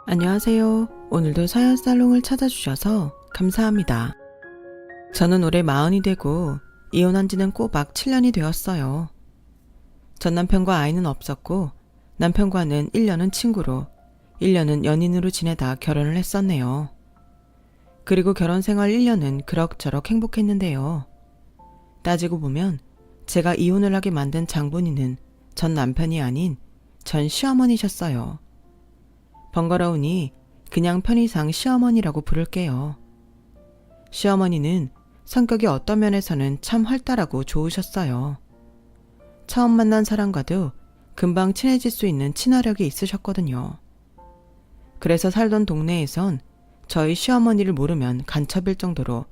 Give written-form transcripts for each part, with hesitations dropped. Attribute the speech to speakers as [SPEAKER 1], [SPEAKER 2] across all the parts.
[SPEAKER 1] 안녕하세요. 오늘도 사연살롱을 찾아주셔서 감사합니다. 저는 올해 40이 되고 이혼한 지는 꼬박 7년이 되었어요. 전 남편과 아이는 없었고 남편과는 1년은 친구로 1년은 연인으로 지내다 결혼을 했었네요. 그리고 결혼 생활 1년은 그럭저럭 행복했는데요. 따지고 보면 제가 이혼을 하게 만든 장본인은 전 남편이 아닌 전 시어머니셨어요. 번거로우니 그냥 편의상 시어머니라고 부를게요. 시어머니는 성격이 어떤 면에서는 참 활달하고 좋으셨어요. 처음 만난 사람과도 금방 친해질 수 있는 친화력이 있으셨거든요. 그래서 살던 동네에선 저희 시어머니를 모르면 간첩일 정도로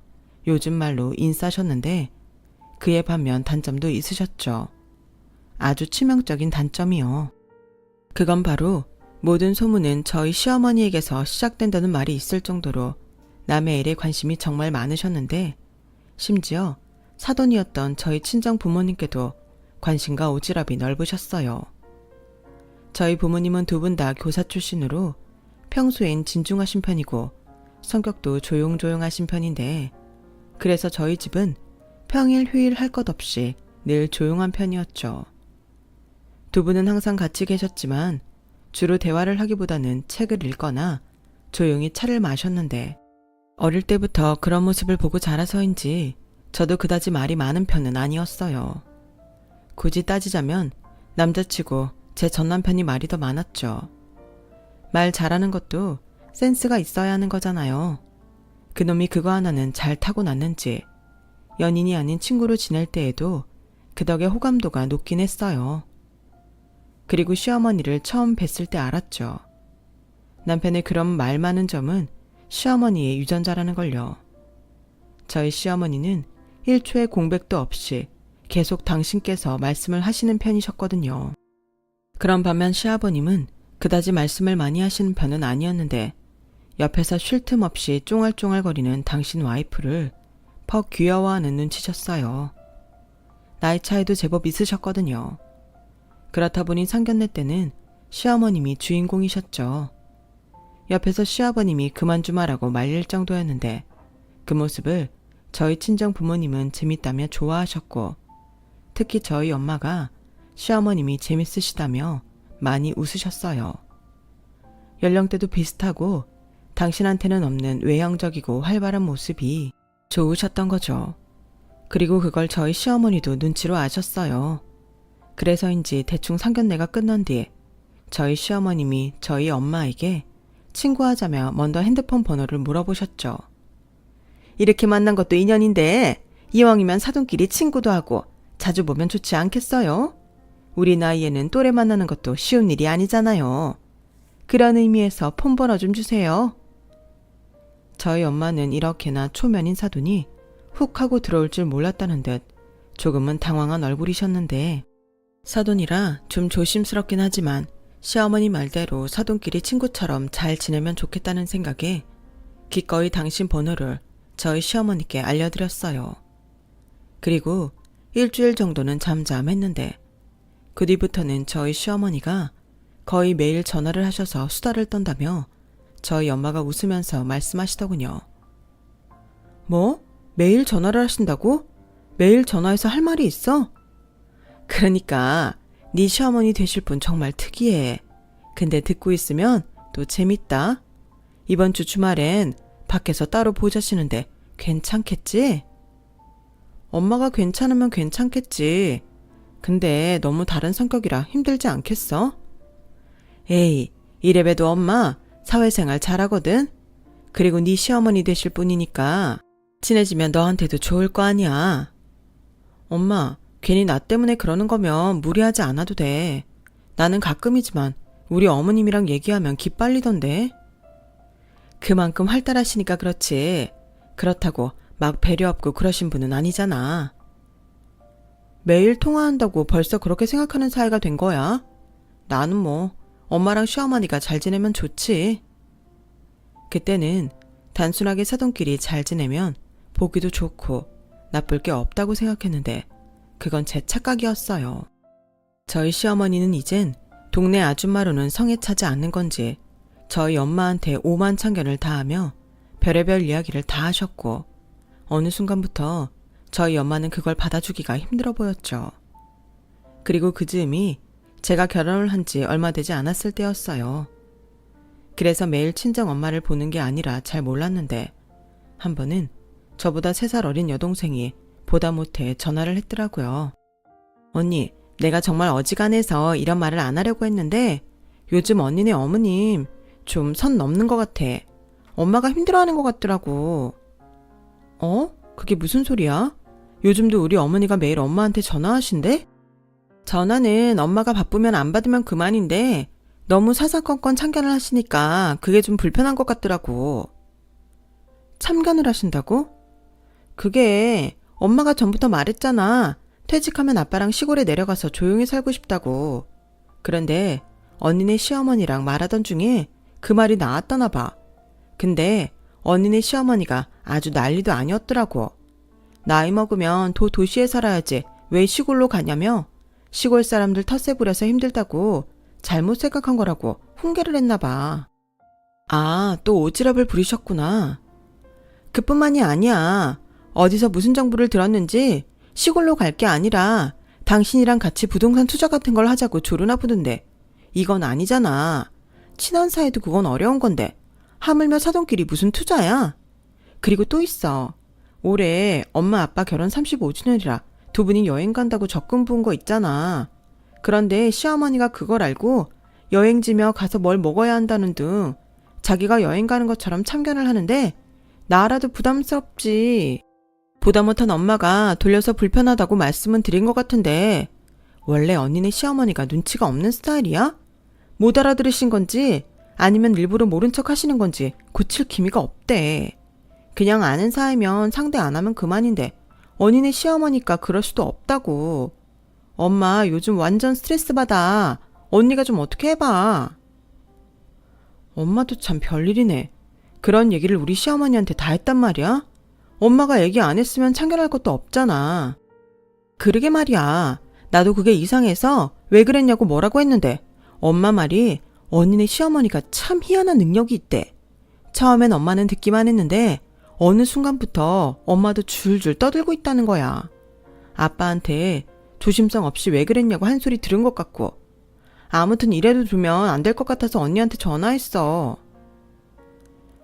[SPEAKER 1] 요즘 말로 인싸셨는데 그에 반면 단점도 있으셨죠. 아주 치명적인 단점이요. 그건 바로 모든 소문은 저희 시어머니에게서 시작된다는 말이 있을 정도로 남의 일에 관심이 정말 많으셨는데 심지어 사돈이었던 저희 친정 부모님께도 관심과 오지랖이 넓으셨어요. 저희 부모님은 두 분 다 교사 출신으로 평소엔 진중하신 편이고 성격도 조용조용하신 편인데 그래서 저희 집은 평일 휴일 할 것 없이 늘 조용한 편이었죠. 두 분은 항상 같이 계셨지만 주로 대화를 하기보다는 책을 읽거나 조용히 차를 마셨는데 어릴 때부터 그런 모습을 보고 자라서인지 저도 그다지 말이 많은 편은 아니었어요. 굳이 따지자면 남자치고 제 전남편이 말이 더 많았죠. 말 잘하는 것도 센스가 있어야 하는 거잖아요. 그놈이 그거 하나는 잘 타고났는지 연인이 아닌 친구로 지낼 때에도 그 덕에 호감도가 높긴 했어요. 그리고 시어머니를 처음 뵀을 때 알았죠. 남편의 그런 말 많은 점은 시어머니의 유전자라는 걸요. 저희 시어머니는 1초의 공백도 없이 계속 당신께서 말씀을 하시는 편이셨거든요. 그런 반면 시아버님은 그다지 말씀을 많이 하시는 편은 아니었는데 옆에서 쉴 틈 없이 쫑알쫑알거리는 당신 와이프를 퍽 귀여워하는 눈치셨어요. 나이 차이도 제법 있으셨거든요. 그렇다 보니 상견례 때는 시어머님이 주인공이셨죠. 옆에서 시아버님이 그만 좀 하라고 말릴 정도였는데 그 모습을 저희 친정 부모님은 재밌다며 좋아하셨고 특히 저희 엄마가 시어머님이 재밌으시다며 많이 웃으셨어요. 연령대도 비슷하고 당신한테는 없는 외형적이고 활발한 모습이 좋으셨던 거죠. 그리고 그걸 저희 시어머니도 눈치로 아셨어요. 그래서인지 대충 상견례가 끝난 뒤 저희 시어머님이 저희 엄마에게 친구하자며 먼저 핸드폰 번호를 물어보셨죠. 이렇게 만난 것도 인연인데 이왕이면 사돈끼리 친구도 하고 자주 보면 좋지 않겠어요? 우리 나이에는 또래 만나는 것도 쉬운 일이 아니잖아요. 그런 의미에서 폰 번호 좀 주세요. 저희 엄마는 이렇게나 초면인 사돈이 훅 하고 들어올 줄 몰랐다는 듯 조금은 당황한 얼굴이셨는데 사돈이라 좀 조심스럽긴 하지만 시어머니 말대로 사돈끼리 친구처럼 잘 지내면 좋겠다는 생각에 기꺼이 당신 번호를 저희 시어머니께 알려드렸어요. 그리고 일주일 정도는 잠잠했는데 그 뒤부터는 저희 시어머니가 거의 매일 전화를 하셔서 수다를 떤다며 저희 엄마가 웃으면서 말씀하시더군요. 뭐? 매일 전화를 하신다고? 매일 전화해서 할 말이 있어? 그러니까 네 시어머니 되실 분 정말 특이해. 근데 듣고 있으면 또 재밌다. 이번 주 주말엔 밖에서 따로 보자시는데 괜찮겠지? 엄마가 괜찮으면 괜찮겠지. 근데 너무 다른 성격이라 힘들지 않겠어? 에이, 이래봬도 엄마 사회생활 잘하거든? 그리고 네 시어머니 되실 분이니까 친해지면 너한테도 좋을 거 아니야. 엄마, 괜히 나 때문에 그러는 거면 무리하지 않아도 돼. 나는 가끔이지만 우리 어머님이랑 얘기하면 기빨리던데. 그만큼 활달하시니까 그렇지. 그렇다고 막 배려 없고 그러신 분은 아니잖아. 매일 통화한다고 벌써 그렇게 생각하는 사이가 된 거야? 나는 뭐 엄마랑 시어머니가 잘 지내면 좋지. 그때는 단순하게 사돈끼리 잘 지내면 보기도 좋고 나쁠 게 없다고 생각했는데 그건 제 착각이었어요. 저희 시어머니는 이젠 동네 아줌마로는 성에 차지 않는 건지 저희 엄마한테 오만 참견을 다하며 별의별 이야기를 다 하셨고 어느 순간부터 저희 엄마는 그걸 받아주기가 힘들어 보였죠. 그리고 그 즈음이 제가 결혼을 한 지 얼마 되지 않았을 때였어요. 그래서 매일 친정 엄마를 보는 게 아니라 잘 몰랐는데 한 번은 저보다 3살 어린 여동생이 보다 못해 전화를 했더라고요. 언니, 내가 정말 어지간해서 이런 말을 안 하려고 했는데 요즘 언니네 어머님 좀 선 넘는 것 같아. 엄마가 힘들어하는 것 같더라고. 그게 무슨 소리야? 요즘도 우리 어머니가 매일 엄마한테 전화하신대? 전화는 엄마가 바쁘면 안 받으면 그만인데 너무 사사건건 참견을 하시니까 그게 좀 불편한 것 같더라고. 참견을 하신다고? 그게 엄마가 전부터 말했잖아. 퇴직하면 아빠랑 시골에 내려가서 조용히 살고 싶다고. 그런데 언니네 시어머니랑 말하던 중에 그 말이 나왔다나 봐. 근데 언니네 시어머니가 아주 난리도 아니었더라고. 나이 먹으면 도시에 살아야지 왜 시골로 가냐며 시골 사람들 텃세 부려서 힘들다고 잘못 생각한 거라고 훈계를 했나 봐. 아, 또 오지랖을 부리셨구나. 그뿐만이 아니야. 어디서 무슨 정보를 들었는지 시골로 갈 게 아니라 당신이랑 같이 부동산 투자 같은 걸 하자고 조르나 보던데 이건 아니잖아. 친한 사이도 그건 어려운 건데 하물며 사돈끼리 무슨 투자야? 그리고 또 있어. 올해 엄마 아빠 결혼 35주년이라 두 분이 여행 간다고 적금 부은 거 있잖아. 그런데 시어머니가 그걸 알고 여행지며 가서 뭘 먹어야 한다는 등 자기가 여행 가는 것처럼 참견을 하는데 나라도 부담스럽지. 보다 못한 엄마가 돌려서 불편하다고 말씀은 드린 것 같은데 원래 언니네 시어머니가 눈치가 없는 스타일이야? 못 알아들으신 건지 아니면 일부러 모른 척 하시는 건지 고칠 기미가 없대. 그냥 아는 사이면 상대 안 하면 그만인데 언니네 시어머니까 그럴 수도 없다고. 엄마 요즘 완전 스트레스 받아. 언니가 좀 어떻게 해봐. 엄마도 참 별일이네. 그런 얘기를 우리 시어머니한테 다 했단 말이야? 엄마가 얘기 안 했으면 참견할 것도 없잖아. 그러게 말이야. 나도 그게 이상해서 왜 그랬냐고 뭐라고 했는데 엄마 말이 언니네 시어머니가 참 희한한 능력이 있대. 처음엔 엄마는 듣기만 했는데 어느 순간부터 엄마도 줄줄 떠들고 있다는 거야. 아빠한테 조심성 없이 왜 그랬냐고 한 소리 들은 것 같고. 아무튼 이래도 두면 안 될 것 같아서 언니한테 전화했어.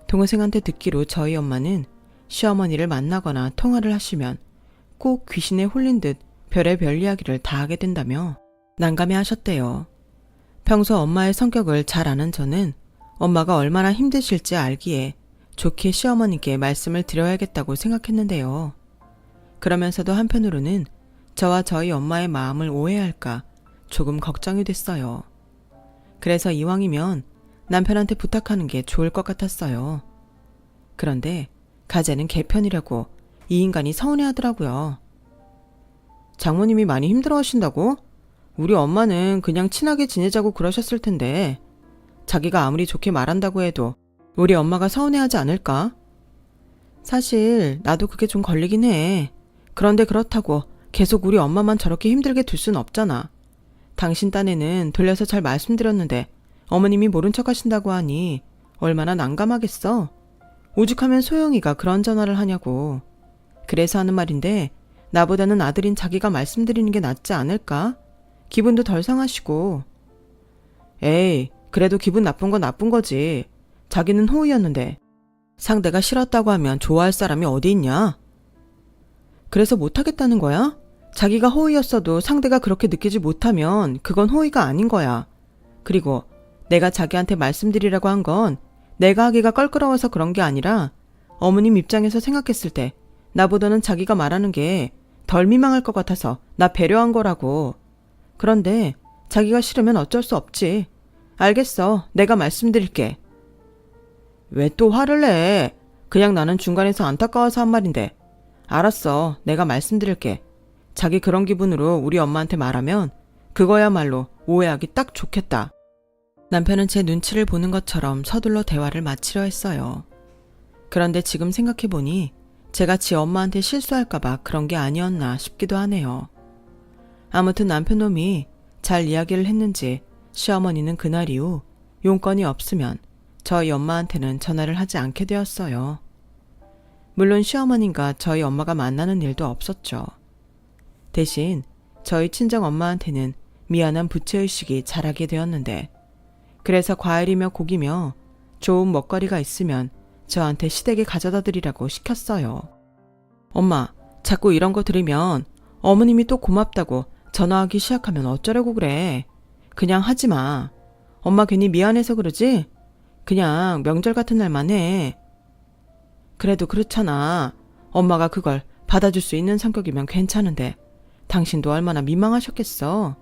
[SPEAKER 1] 동생한테 듣기로 저희 엄마는 시어머니를 만나거나 통화를 하시면 꼭 귀신에 홀린 듯 별의별 이야기를 다 하게 된다며 난감해 하셨대요. 평소 엄마의 성격을 잘 아는 저는 엄마가 얼마나 힘드실지 알기에 좋게 시어머니께 말씀을 드려야겠다고 생각했는데요. 그러면서도 한편으로는 저와 저희 엄마의 마음을 오해할까 조금 걱정이 됐어요. 그래서 이왕이면 남편한테 부탁하는 게 좋을 것 같았어요. 그런데 가재는 개편이라고 이 인간이 서운해하더라고요. 장모님이 많이 힘들어하신다고? 우리 엄마는 그냥 친하게 지내자고 그러셨을 텐데 자기가 아무리 좋게 말한다고 해도 우리 엄마가 서운해하지 않을까? 사실 나도 그게 좀 걸리긴 해. 그런데 그렇다고 계속 우리 엄마만 저렇게 힘들게 둘 순 없잖아. 당신 딴에는 돌려서 잘 말씀드렸는데 어머님이 모른 척 하신다고 하니 얼마나 난감하겠어. 오죽하면 소영이가 그런 전화를 하냐고. 그래서 하는 말인데 나보다는 아들인 자기가 말씀드리는 게 낫지 않을까? 기분도 덜 상하시고. 에이, 그래도 기분 나쁜 건 나쁜 거지. 자기는 호의였는데 상대가 싫었다고 하면 좋아할 사람이 어디 있냐? 그래서 못하겠다는 거야? 자기가 호의였어도 상대가 그렇게 느끼지 못하면 그건 호의가 아닌 거야. 그리고 내가 자기한테 말씀드리라고 한 건 내가 하기가 껄끄러워서 그런 게 아니라 어머님 입장에서 생각했을 때 나보다는 자기가 말하는 게 덜 민망할 것 같아서 나 배려한 거라고. 그런데 자기가 싫으면 어쩔 수 없지. 알겠어. 내가 말씀드릴게. 왜 또 화를 내? 그냥 나는 중간에서 안타까워서 한 말인데. 알았어. 내가 말씀드릴게. 자기 그런 기분으로 우리 엄마한테 말하면 그거야말로 오해하기 딱 좋겠다. 남편은 제 눈치를 보는 것처럼 서둘러 대화를 마치려 했어요. 그런데 지금 생각해보니 제가 지 엄마한테 실수할까봐 그런 게 아니었나 싶기도 하네요. 아무튼 남편 놈이 잘 이야기를 했는지 시어머니는 그날 이후 용건이 없으면 저희 엄마한테는 전화를 하지 않게 되었어요. 물론 시어머님과 저희 엄마가 만나는 일도 없었죠. 대신 저희 친정 엄마한테는 미안한 부채의식이 자라게 되었는데, 그래서 과일이며 고기며 좋은 먹거리가 있으면 저한테 시댁에 가져다 드리라고 시켰어요. 엄마, 자꾸 이런 거 들으면 어머님이 또 고맙다고 전화하기 시작하면 어쩌려고 그래. 그냥 하지 마. 엄마 괜히 미안해서 그러지? 그냥 명절 같은 날만 해. 그래도 그렇잖아. 엄마가 그걸 받아줄 수 있는 성격이면 괜찮은데 당신도 얼마나 민망하셨겠어.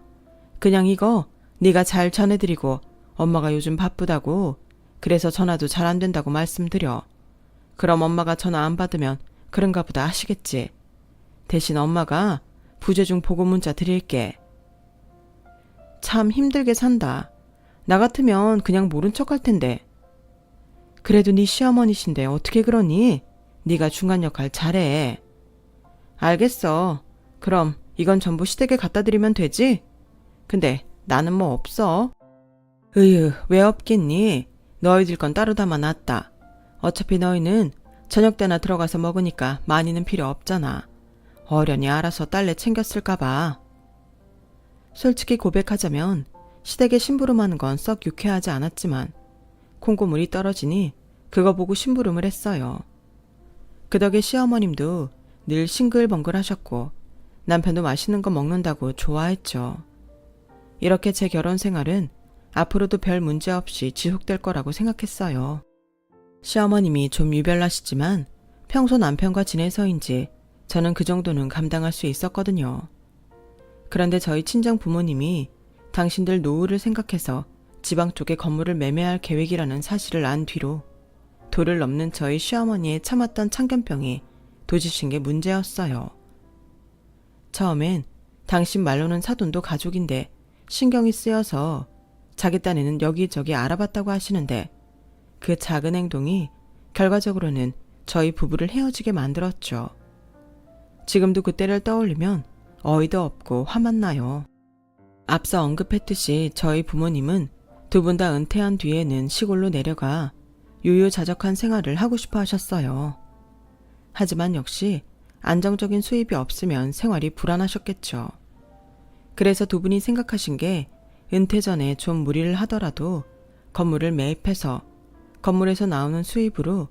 [SPEAKER 1] 그냥 이거 네가 잘 전해드리고 엄마가 요즘 바쁘다고, 그래서 전화도 잘 안 된다고 말씀드려. 그럼 엄마가 전화 안 받으면 그런가 보다 하시겠지. 대신 엄마가 부재중 보고 문자 드릴게. 참 힘들게 산다. 나 같으면 그냥 모른 척 할 텐데. 그래도 네 시어머니신데 어떻게 그러니? 네가 중간 역할 잘해. 알겠어. 그럼 이건 전부 시댁에 갖다 드리면 되지? 근데 나는 뭐 없어. 으유, 왜 없겠니? 너희들 건 따로 담아놨다. 어차피 너희는 저녁 때나 들어가서 먹으니까 많이는 필요 없잖아. 어련히 알아서 딸내 챙겼을까봐. 솔직히 고백하자면 시댁에 심부름하는 건 썩 유쾌하지 않았지만 콩고물이 떨어지니 그거 보고 심부름을 했어요. 그 덕에 시어머님도 늘 싱글벙글 하셨고 남편도 맛있는 거 먹는다고 좋아했죠. 이렇게 제 결혼 생활은 앞으로도 별 문제 없이 지속될 거라고 생각했어요. 시어머님이 좀 유별나시지만 평소 남편과 지내서인지 저는 그 정도는 감당할 수 있었거든요. 그런데 저희 친정 부모님이 당신들 노후를 생각해서 지방 쪽에 건물을 매매할 계획이라는 사실을 안 뒤로 도를 넘는 저희 시어머니의 참았던 참견병이 도지신 게 문제였어요. 처음엔 당신 말로는 사돈도 가족인데 신경이 쓰여서 자기 딴에는 여기저기 알아봤다고 하시는데, 그 작은 행동이 결과적으로는 저희 부부를 헤어지게 만들었죠. 지금도 그때를 떠올리면 어이도 없고 화만 나요. 앞서 언급했듯이 저희 부모님은 두 분 다 은퇴한 뒤에는 시골로 내려가 유유자적한 생활을 하고 싶어 하셨어요. 하지만 역시 안정적인 수입이 없으면 생활이 불안하셨겠죠. 그래서 두 분이 생각하신 게 은퇴 전에 좀 무리를 하더라도 건물을 매입해서 건물에서 나오는 수입으로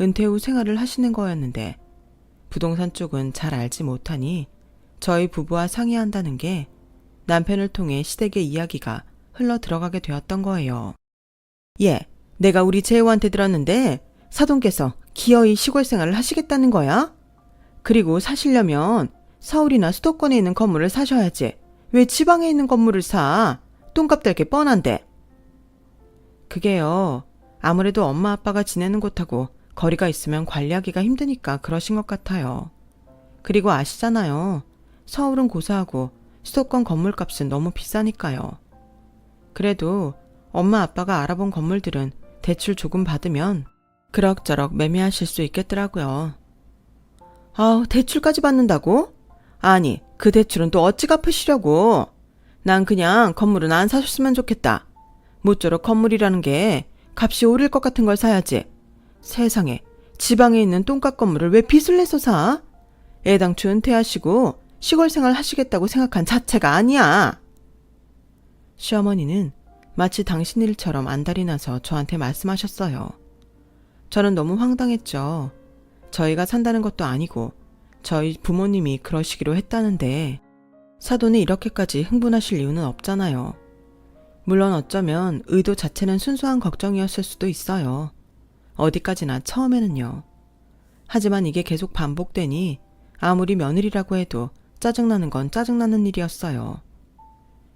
[SPEAKER 1] 은퇴 후 생활을 하시는 거였는데, 부동산 쪽은 잘 알지 못하니 저희 부부와 상의한다는 게 남편을 통해 시댁의 이야기가 흘러 들어가게 되었던 거예요. 예, 내가 우리 재호한테 들었는데 사돈께서 기어이 시골 생활을 하시겠다는 거야? 그리고 사시려면 서울이나 수도권에 있는 건물을 사셔야지. 왜 지방에 있는 건물을 사? 똥값 될 게 뻔한데. 그게요, 아무래도 엄마 아빠가 지내는 곳하고 거리가 있으면 관리하기가 힘드니까 그러신 것 같아요. 그리고 아시잖아요. 서울은 고사하고 수도권 건물값은 너무 비싸니까요. 그래도 엄마 아빠가 알아본 건물들은 대출 조금 받으면 그럭저럭 매매하실 수 있겠더라고요. 아우, 대출까지 받는다고? 아니, 그 대출은 또 어찌 갚으시려고? 난 그냥 건물은 안 사셨으면 좋겠다. 모쪼록 건물이라는 게 값이 오를 것 같은 걸 사야지. 세상에, 지방에 있는 똥값 건물을 왜 빚을 내서 사? 애당초 은퇴하시고 시골 생활 하시겠다고 생각한 자체가 아니야. 시어머니는 마치 당신 일처럼 안달이 나서 저한테 말씀하셨어요. 저는 너무 황당했죠. 저희가 산다는 것도 아니고 저희 부모님이 그러시기로 했다는데 사돈이 이렇게까지 흥분하실 이유는 없잖아요. 물론 어쩌면 의도 자체는 순수한 걱정이었을 수도 있어요. 어디까지나 처음에는요. 하지만 이게 계속 반복되니 아무리 며느리라고 해도 짜증나는 건 짜증나는 일이었어요.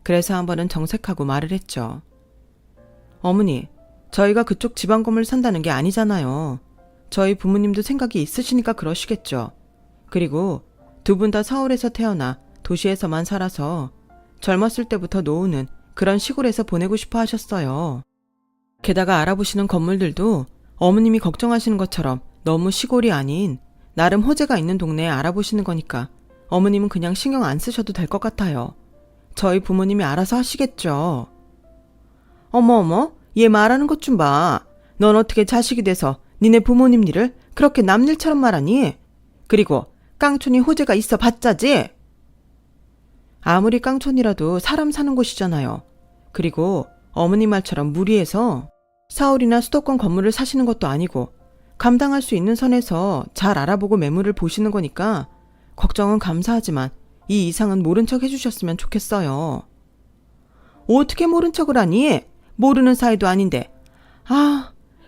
[SPEAKER 1] 그래서 한 번은 정색하고 말을 했죠. 어머니, 저희가 그쪽 지방 건물 산다는 게 아니잖아요. 저희 부모님도 생각이 있으시니까 그러시겠죠. 그리고 두 분 다 서울에서 태어나 도시에서만 살아서 젊었을 때부터 노후는 그런 시골에서 보내고 싶어 하셨어요. 게다가 알아보시는 건물들도 어머님이 걱정하시는 것처럼 너무 시골이 아닌 나름 호재가 있는 동네에 알아보시는 거니까 어머님은 그냥 신경 안 쓰셔도 될 것 같아요. 저희 부모님이 알아서 하시겠죠. 어머, 얘 말하는 것 좀 봐. 넌 어떻게 자식이 돼서 니네 부모님 일을 그렇게 남일처럼 말하니? 그리고 깡촌이 호재가 있어 봤자지? 아무리 깡촌이라도 사람 사는 곳이잖아요. 그리고 어머니 말처럼 무리해서 사월이나 수도권 건물을 사시는 것도 아니고 감당할 수 있는 선에서 잘 알아보고 매물을 보시는 거니까 걱정은 감사하지만 이 이상은 모른 척 해주셨으면 좋겠어요. 어떻게 모른 척을 하니? 모르는 사이도 아닌데.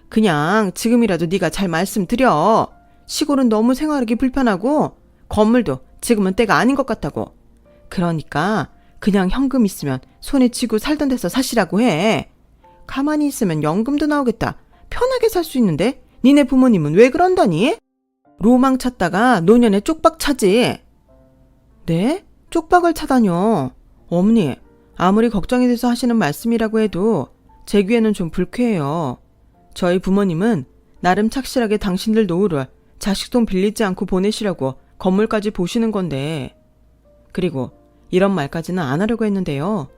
[SPEAKER 1] 그냥 지금이라도 네가 잘 말씀드려. 시골은 너무 생활하기 불편하고 건물도 지금은 때가 아닌 것 같다고. 그러니까 그냥 현금 있으면 손에 쥐고 살던 데서 사시라고 해. 가만히 있으면 연금도 나오겠다. 편하게 살 수 있는데 니네 부모님은 왜 그런다니? 로망 찾다가 노년에 쪽박 차지. 네? 쪽박을 차다뇨. 어머니, 아무리 걱정이 돼서 하시는 말씀이라고 해도 제 귀에는 좀 불쾌해요. 저희 부모님은 나름 착실하게 당신들 노후를 자식 돈 빌리지 않고 보내시려고 건물까지 보시는 건데. 그리고 이런 말까지는 안 하려고 했는데요.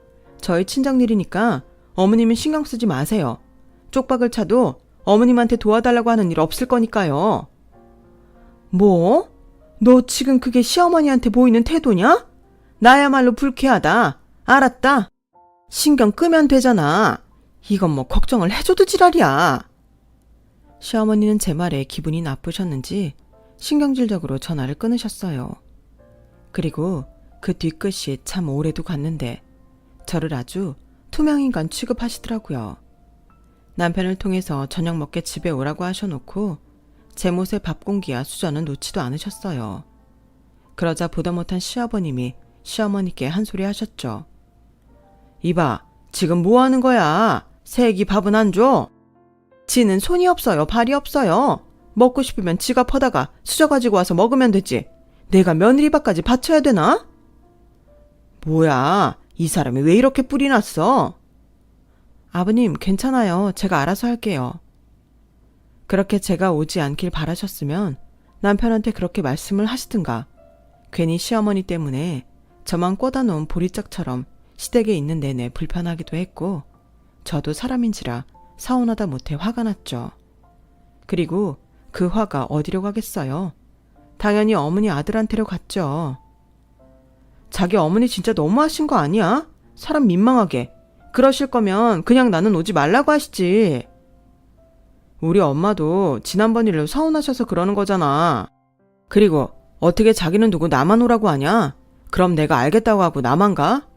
[SPEAKER 1] 저희 친정 일이니까 어머님은 신경 쓰지 마세요. 쪽박을 차도 어머님한테 도와달라고 하는 일 없을 거니까요. 뭐? 너 지금 그게 시어머니한테 보이는 태도냐? 나야말로 불쾌하다. 알았다. 신경 끄면 되잖아. 이건 뭐 걱정을 해줘도 지랄이야. 시어머니는 제 말에 기분이 나쁘셨는지 신경질적으로 전화를 끊으셨어요. 그리고 그 뒤끝이 참 오래도 갔는데 저를 아주 투명인간 취급하시더라고요. 남편을 통해서 저녁 먹게 집에 오라고 하셔놓고 제 못에 밥 공기야 수저는 놓지도 않으셨어요. 그러자 보다 못한 시아버님이 시어머니께 한 소리 하셨죠. 이봐, 지금 뭐 하는 거야? 새애기 밥은 안 줘? 지는 손이 없어요, 발이 없어요. 먹고 싶으면 지가 퍼다가 수저 가지고 와서 먹으면 되지. 내가 며느리밥까지 바쳐야 되나? 뭐야, 이 사람이 왜 이렇게 뿔이 났어? 아버님, 괜찮아요. 제가 알아서 할게요. 그렇게 제가 오지 않길 바라셨으면 남편한테 그렇게 말씀을 하시든가. 괜히 시어머니 때문에 저만 꽂아 놓은 보리짝처럼 시댁에 있는 내내 불편하기도 했고 저도 사람인지라 서운하다 못해 화가 났죠. 그리고 그 화가 어디로 가겠어요? 당연히 어머니 아들한테로 갔죠. 자기 어머니 진짜 너무하신 거 아니야? 사람 민망하게. 그러실 거면 그냥 나는 오지 말라고 하시지. 우리 엄마도 지난번 일로 서운하셔서 그러는 거잖아. 그리고 어떻게 자기는 두고 나만 오라고 하냐? 그럼 내가 알겠다고 하고 나만 가?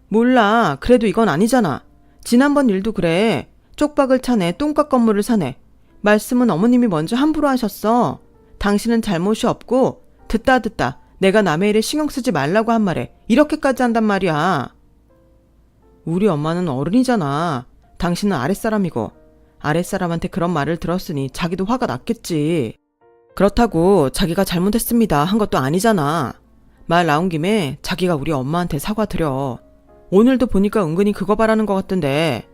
[SPEAKER 1] 몰라. 그래도 이건 아니잖아. 지난번 일도 그래. 쪽박을 차네. 똥값 건물을 사네. 말씀은 어머님이 먼저 함부로 하셨어. 당신은 잘못이 없고 듣다 내가 남의 일에 신경 쓰지 말라고 한 말에 이렇게까지 한단 말이야. 우리 엄마는 어른이잖아. 당신은 아랫사람이고 아랫사람한테 그런 말을 들었으니 자기도 화가 났겠지. 그렇다고 자기가 잘못했습니다 한 것도 아니잖아. 말 나온 김에 자기가 우리 엄마한테 사과드려. 오늘도 보니까 은근히 그거 바라는 것 같던데.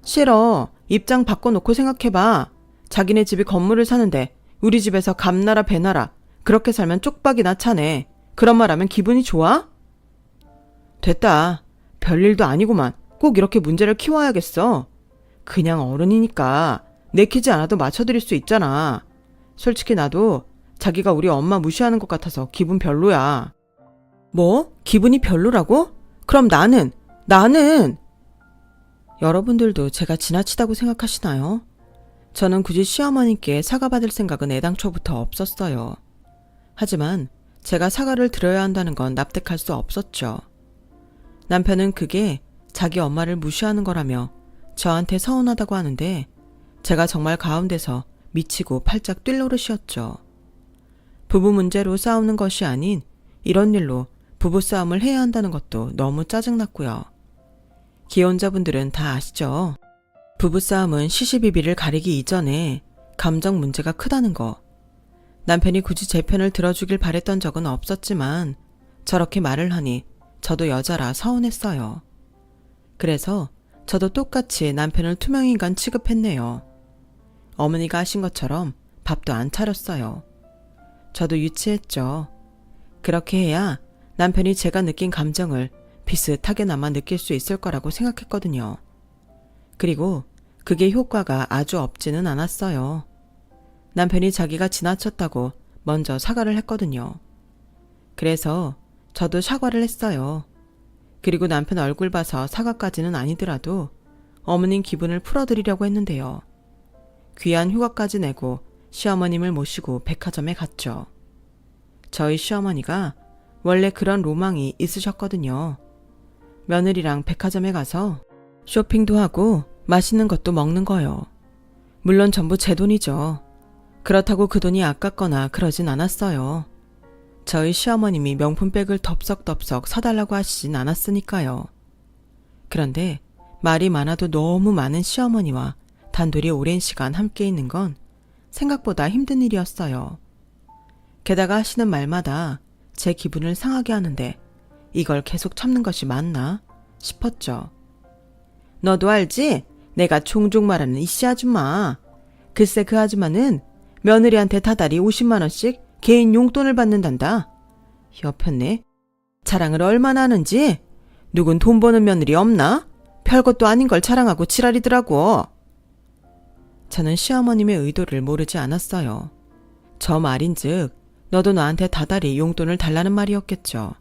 [SPEAKER 1] 싫어. 입장 바꿔놓고 생각해봐. 자기네 집이 건물을 사는데 우리 집에서 감나라 배나라 그렇게 살면 쪽박이나 차네. 그런 말 하면 기분이 좋아? 됐다. 별일도 아니구만. 꼭 이렇게 문제를 키워야겠어. 그냥 어른이니까 내키지 않아도 맞춰드릴 수 있잖아. 솔직히 나도 자기가 우리 엄마 무시하는 것 같아서 기분 별로야. 뭐? 기분이 별로라고? 그럼 나는 여러분들도 제가 지나치다고 생각하시나요? 저는 굳이 시어머니께 사과받을 생각은 애당초부터 없었어요. 하지만 제가 사과를 드려야 한다는 건 납득할 수 없었죠. 남편은 그게 자기 엄마를 무시하는 거라며 저한테 서운하다고 하는데 제가 정말 가운데서 미치고 팔짝 뛸 노릇이었죠. 부부 문제로 싸우는 것이 아닌 이런 일로 부부싸움을 해야 한다는 것도 너무 짜증났고요. 기혼자분들은 다 아시죠? 부부싸움은 시시비비를 가리기 이전에 감정 문제가 크다는 거. 남편이 굳이 제 편을 들어주길 바랬던 적은 없었지만 저렇게 말을 하니 저도 여자라 서운했어요. 그래서 저도 똑같이 남편을 투명인간 취급했네요. 어머니가 하신 것처럼 밥도 안 차렸어요. 저도 유치했죠. 그렇게 해야 남편이 제가 느낀 감정을 비슷하게나마 느낄 수 있을 거라고 생각했거든요. 그리고 그게 효과가 아주 없지는 않았어요. 남편이 자기가 지나쳤다고 먼저 사과를 했거든요. 그래서 저도 사과를 했어요. 그리고 남편 얼굴 봐서 사과까지는 아니더라도 어머님 기분을 풀어드리려고 했는데요. 귀한 휴가까지 내고 시어머님을 모시고 백화점에 갔죠. 저희 시어머니가 원래 그런 로망이 있으셨거든요. 며느리랑 백화점에 가서 쇼핑도 하고 맛있는 것도 먹는 거요. 물론 전부 제 돈이죠. 그렇다고 그 돈이 아깝거나 그러진 않았어요. 저희 시어머님이 명품백을 덥석덥석 사달라고 하시진 않았으니까요. 그런데 말이 많아도 너무 많은 시어머니와 단둘이 오랜 시간 함께 있는 건 생각보다 힘든 일이었어요. 게다가 하시는 말마다 제 기분을 상하게 하는데 이걸 계속 참는 것이 맞나 싶었죠. 너도 알지? 내가 종종 말하는 이씨 아줌마. 글쎄 그 아줌마는 며느리한테 다달이 50만 원씩 개인 용돈을 받는단다. 여편네. 자랑을 얼마나 하는지. 누군 돈 버는 며느리 없나? 별것도 아닌 걸 자랑하고 지랄이더라고. 저는 시어머님의 의도를 모르지 않았어요. 저 말인즉 너도 나한테 다달이 용돈을 달라는 말이었겠죠.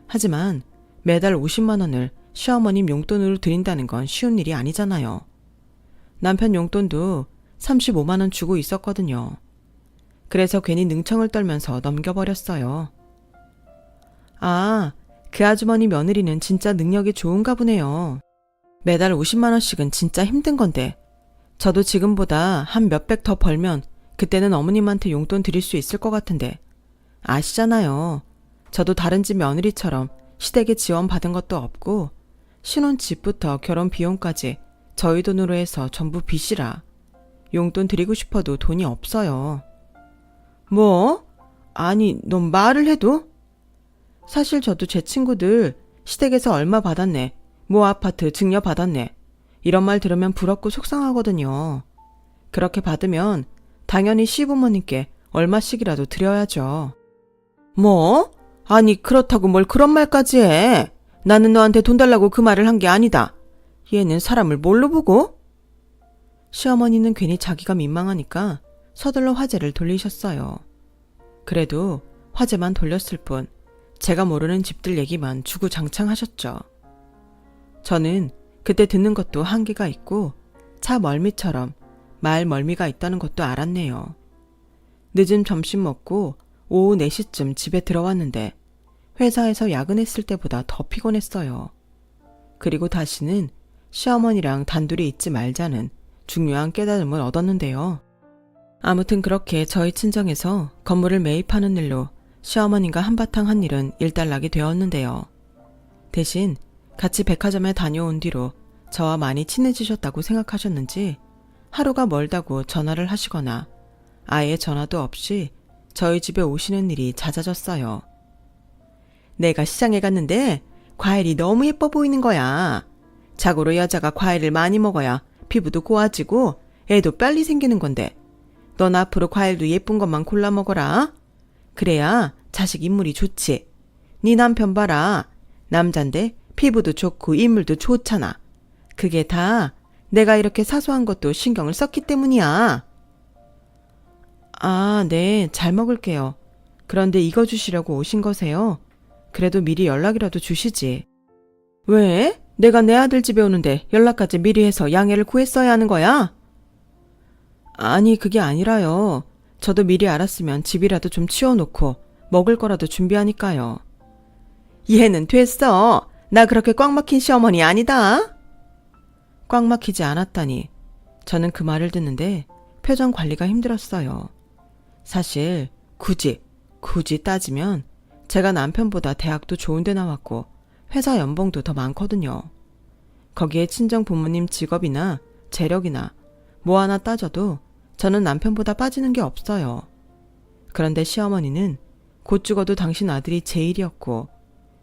[SPEAKER 1] 하지만 매달 50만 원을 시어머님 용돈으로 드린다는 건 쉬운 일이 아니잖아요. 남편 용돈도 35만 원 주고 있었거든요. 그래서 괜히 능청을 떨면서 넘겨버렸어요. 아, 그 아주머니 며느리는 진짜 능력이 좋은가 보네요. 매달 50만 원씩은 진짜 힘든 건데 저도 지금보다 한 몇백 더 벌면 그때는 어머님한테 용돈 드릴 수 있을 것 같은데 아시잖아요. 저도 다른 집 며느리처럼 시댁에 지원 받은 것도 없고 신혼집부터 결혼 비용까지 저희 돈으로 해서 전부 빚이라 용돈 드리고 싶어도 돈이 없어요. 뭐? 아니, 넌 말을 해도? 사실 저도 제 친구들 시댁에서 얼마 받았네, 뭐 아파트 증여 받았네 이런 말 들으면 부럽고 속상하거든요. 그렇게 받으면 당연히 시부모님께 얼마씩이라도 드려야죠. 뭐? 아니 그렇다고 뭘 그런 말까지 해. 나는 너한테 돈 달라고 그 말을 한 게 아니다. 얘는 사람을 뭘로 보고? 시어머니는 괜히 자기가 민망하니까 서둘러 화제를 돌리셨어요. 그래도 화제만 돌렸을 뿐 제가 모르는 집들 얘기만 주구장창 하셨죠. 저는 그때 듣는 것도 한계가 있고 차 멀미처럼 말 멀미가 있다는 것도 알았네요. 늦은 점심 먹고 오후 4시쯤 집에 들어왔는데 회사에서 야근했을 때보다 더 피곤했어요. 그리고 다시는 시어머니랑 단둘이 있지 말자는 중요한 깨달음을 얻었는데요. 아무튼 그렇게 저희 친정에서 건물을 매입하는 일로 시어머님과 한바탕 한 일은 일단락이 되었는데요. 대신 같이 백화점에 다녀온 뒤로 저와 많이 친해지셨다고 생각하셨는지 하루가 멀다고 전화를 하시거나 아예 전화도 없이 저희 집에 오시는 일이 잦아졌어요. 내가 시장에 갔는데 과일이 너무 예뻐 보이는 거야. 자고로 여자가 과일을 많이 먹어야 피부도 고와지고 애도 빨리 생기는 건데 넌 앞으로 과일도 예쁜 것만 골라 먹어라. 그래야 자식 인물이 좋지. 네 남편 봐라. 남잔데 피부도 좋고 인물도 좋잖아. 그게 다 내가 이렇게 사소한 것도 신경을 썼기 때문이야. 아, 네, 잘 먹을게요. 그런데 이거 주시려고 오신 거세요? 그래도 미리 연락이라도 주시지. 왜? 내가 내 아들 집에 오는데 연락까지 미리 해서 양해를 구했어야 하는 거야? 아니, 그게 아니라요. 저도 미리 알았으면 집이라도 좀 치워놓고 먹을 거라도 준비하니까요. 얘는 됐어. 나 그렇게 꽉 막힌 시어머니 아니다. 꽉 막히지 않았다니. 저는 그 말을 듣는데 표정 관리가 힘들었어요. 사실 굳이 따지면 제가 남편보다 대학도 좋은 데 나왔고 회사 연봉도 더 많거든요. 거기에 친정 부모님 직업이나 재력이나 뭐 하나 따져도 저는 남편보다 빠지는 게 없어요. 그런데 시어머니는 곧 죽어도 당신 아들이 제일이었고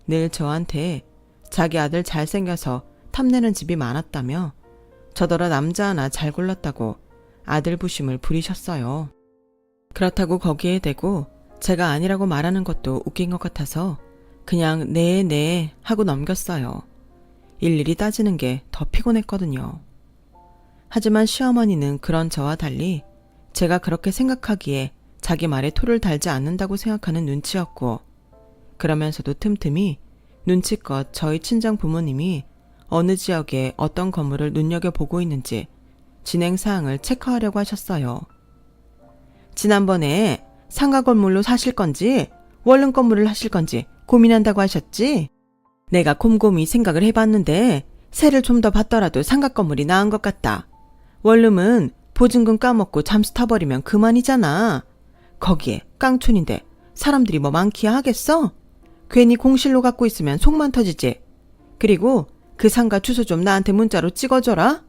[SPEAKER 1] 늘 저한테 자기 아들 잘생겨서 탐내는 집이 많았다며 저더러 남자 하나 잘 골랐다고 아들 부심을 부리셨어요. 그렇다고 거기에 대고 제가 아니라고 말하는 것도 웃긴 것 같아서 그냥 네 하고 넘겼어요. 일일이 따지는 게 더 피곤했거든요. 하지만 시어머니는 그런 저와 달리 제가 그렇게 생각하기에 자기 말에 토를 달지 않는다고 생각하는 눈치였고, 그러면서도 틈틈이 눈치껏 저희 친정 부모님이 어느 지역에 어떤 건물을 눈여겨보고 있는지 진행 사항을 체크하려고 하셨어요. 지난번에 상가 건물로 사실 건지 원룸 건물을 하실 건지 고민한다고 하셨지? 내가 곰곰이 생각을 해봤는데 세를 좀 더 받더라도 상가 건물이 나은 것 같다. 원룸은 보증금 까먹고 잠수 타버리면 그만이잖아. 거기에 깡촌인데 사람들이 뭐 많기야 하겠어? 괜히 공실로 갖고 있으면 속만 터지지. 그리고 그 상가 주소 좀 나한테 문자로 찍어줘라.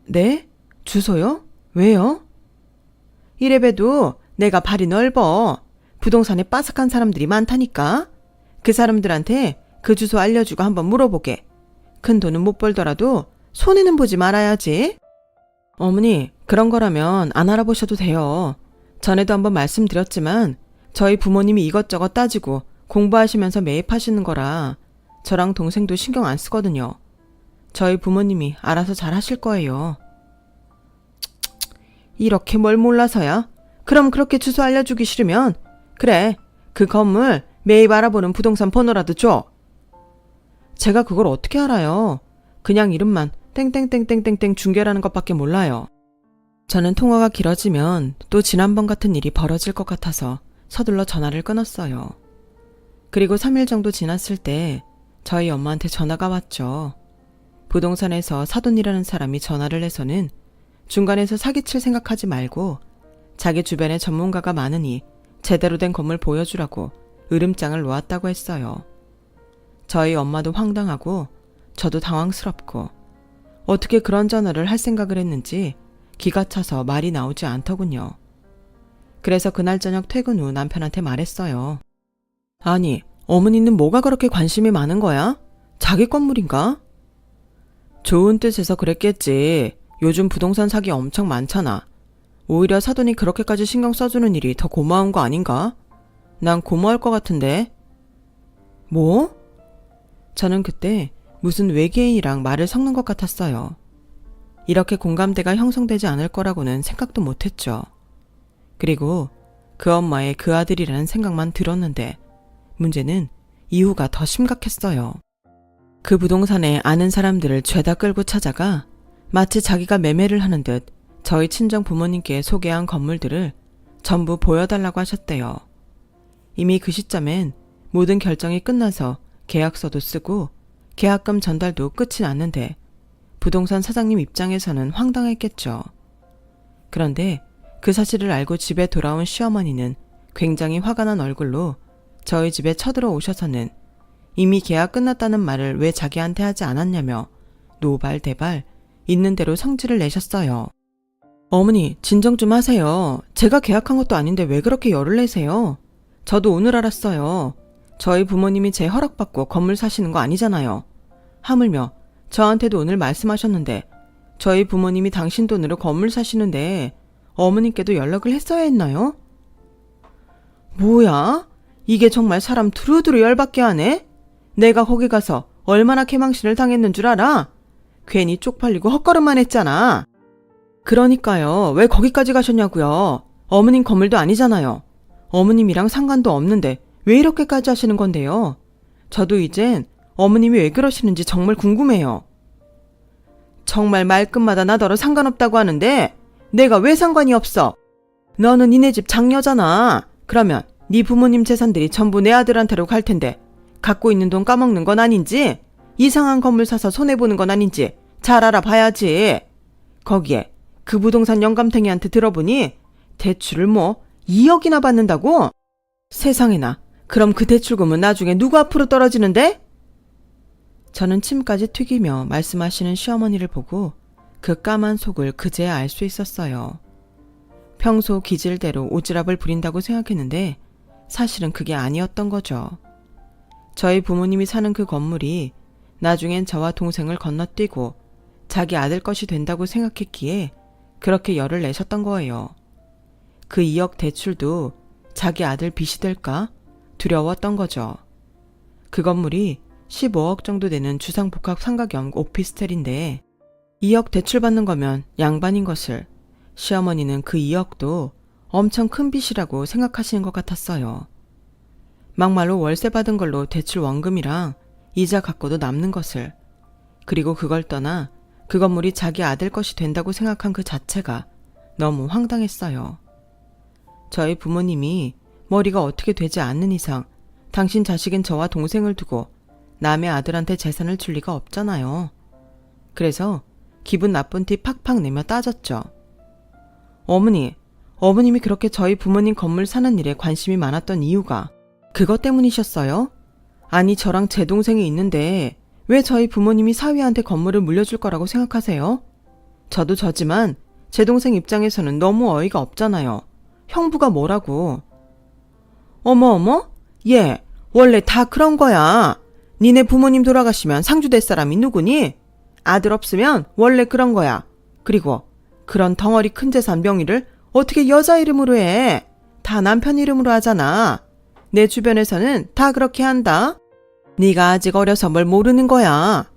[SPEAKER 1] 네? 주소요? 왜요? 이래봬도 내가 발이 넓어. 부동산에 빠삭한 사람들이 많다니까. 그 사람들한테 그 주소 알려주고 한번 물어보게. 큰 돈은 못 벌더라도 손해는 보지 말아야지. 어머니, 그런 거라면 안 알아보셔도 돼요. 전에도 한번 말씀드렸지만 저희 부모님이 이것저것 따지고 공부하시면서 매입하시는 거라 저랑 동생도 신경 안 쓰거든요. 저희 부모님이 알아서 잘 하실 거예요. 이렇게 뭘 몰라서야? 그럼 그렇게 주소 알려주기 싫으면 그래, 그 건물 매입 알아보는 부동산 번호라도 줘. 제가 그걸 어떻게 알아요? 그냥 이름만 땡땡땡땡땡땡 중개라는 것밖에 몰라요. 저는 통화가 길어지면 또 지난번 같은 일이 벌어질 것 같아서 서둘러 전화를 끊었어요. 그리고 3일 정도 지났을 때 저희 엄마한테 전화가 왔죠. 부동산에서 사돈이라는 사람이 전화를 해서는 중간에서 사기칠 생각하지 말고 자기 주변에 전문가가 많으니 제대로 된 건물 보여주라고 으름장을 놓았다고 했어요. 저희 엄마도 황당하고 저도 당황스럽고 어떻게 그런 전화를 할 생각을 했는지 기가 차서 말이 나오지 않더군요. 그래서 그날 저녁 퇴근 후 남편한테 말했어요. 아니, 어머니는 뭐가 그렇게 관심이 많은 거야? 자기 건물인가? 좋은 뜻에서 그랬겠지. 요즘 부동산 사기 엄청 많잖아. 오히려 사돈이 그렇게까지 신경 써주는 일이 더 고마운 거 아닌가? 난 고마울 것 같은데. 뭐? 저는 그때 무슨 외계인이랑 말을 섞는 것 같았어요. 이렇게 공감대가 형성되지 않을 거라고는 생각도 못했죠. 그리고 그 엄마의 그 아들이라는 생각만 들었는데 문제는 이유가 더 심각했어요. 그 부동산에 아는 사람들을 죄다 끌고 찾아가 마치 자기가 매매를 하는 듯 저희 친정 부모님께 소개한 건물들을 전부 보여달라고 하셨대요. 이미 그 시점엔 모든 결정이 끝나서 계약서도 쓰고 계약금 전달도 끝이 났는데 부동산 사장님 입장에서는 황당했겠죠. 그런데 그 사실을 알고 집에 돌아온 시어머니는 굉장히 화가 난 얼굴로 저희 집에 쳐들어오셔서는 이미 계약 끝났다는 말을 왜 자기한테 하지 않았냐며 노발대발 있는 대로 성질을 내셨어요. 어머니, 진정 좀 하세요. 제가 계약한 것도 아닌데 왜 그렇게 열을 내세요? 저도 오늘 알았어요. 저희 부모님이 제 허락받고 건물 사시는 거 아니잖아요. 하물며 저한테도 오늘 말씀하셨는데 저희 부모님이 당신 돈으로 건물 사시는데 어머님께도 연락을 했어야 했나요? 뭐야? 이게 정말 사람 두루두루 열받게 하네? 내가 거기 가서 얼마나 개망신을 당했는 줄 알아? 괜히 쪽팔리고 헛걸음만 했잖아. 그러니까요. 왜 거기까지 가셨냐고요. 어머님 건물도 아니잖아요. 어머님이랑 상관도 없는데 왜 이렇게까지 하시는 건데요? 저도 이젠 어머님이 왜 그러시는지 정말 궁금해요. 정말 말끝마다 나더러 상관없다고 하는데 내가 왜 상관이 없어? 너는 니네 집 장녀잖아. 그러면 네 부모님 재산들이 전부 내 아들한테로 갈 텐데 갖고 있는 돈 까먹는 건 아닌지 이상한 건물 사서 손해보는 건 아닌지 잘 알아봐야지. 거기에 그 부동산 영감탱이한테 들어보니 대출을 뭐 2억이나 받는다고? 세상에나. 그럼 그 대출금은 나중에 누구 앞으로 떨어지는데? 저는 침까지 튀기며 말씀하시는 시어머니를 보고 그 까만 속을 그제야 알 수 있었어요. 평소 기질대로 오지랖을 부린다고 생각했는데 사실은 그게 아니었던 거죠. 저희 부모님이 사는 그 건물이 나중엔 저와 동생을 건너뛰고 자기 아들 것이 된다고 생각했기에 그렇게 열을 내셨던 거예요. 그 2억 대출도 자기 아들 빚이 될까 두려웠던 거죠. 그 건물이 15억 정도 되는 주상복합 상가형 오피스텔인데 2억 대출받는 거면 양반인 것을 시어머니는 그 2억도 엄청 큰 빚이라고 생각하시는 것 같았어요. 막말로 월세 받은 걸로 대출 원금이랑 이자 갖고도 남는 것을, 그리고 그걸 떠나 그 건물이 자기 아들 것이 된다고 생각한 그 자체가 너무 황당했어요. 저희 부모님이 머리가 어떻게 되지 않는 이상 당신 자식인 저와 동생을 두고 남의 아들한테 재산을 줄 리가 없잖아요. 그래서 기분 나쁜 티 팍팍 내며 따졌죠. 어머님이 그렇게 저희 부모님 건물 사는 일에 관심이 많았던 이유가 그것 때문이셨어요? 아니, 저랑 제 동생이 있는데 왜 저희 부모님이 사위한테 건물을 물려줄 거라고 생각하세요? 저도 저지만 제 동생 입장에서는 너무 어이가 없잖아요. 형부가 뭐라고. 어머, 얘 원래 다 그런 거야. 니네 부모님 돌아가시면 상주될 사람이 누구니? 아들 없으면 원래 그런 거야. 그리고 그런 덩어리 큰 재산 명의를 어떻게 여자 이름으로 해? 다 남편 이름으로 하잖아. 내 주변에서는 다 그렇게 한다. 네가 아직 어려서 뭘 모르는 거야.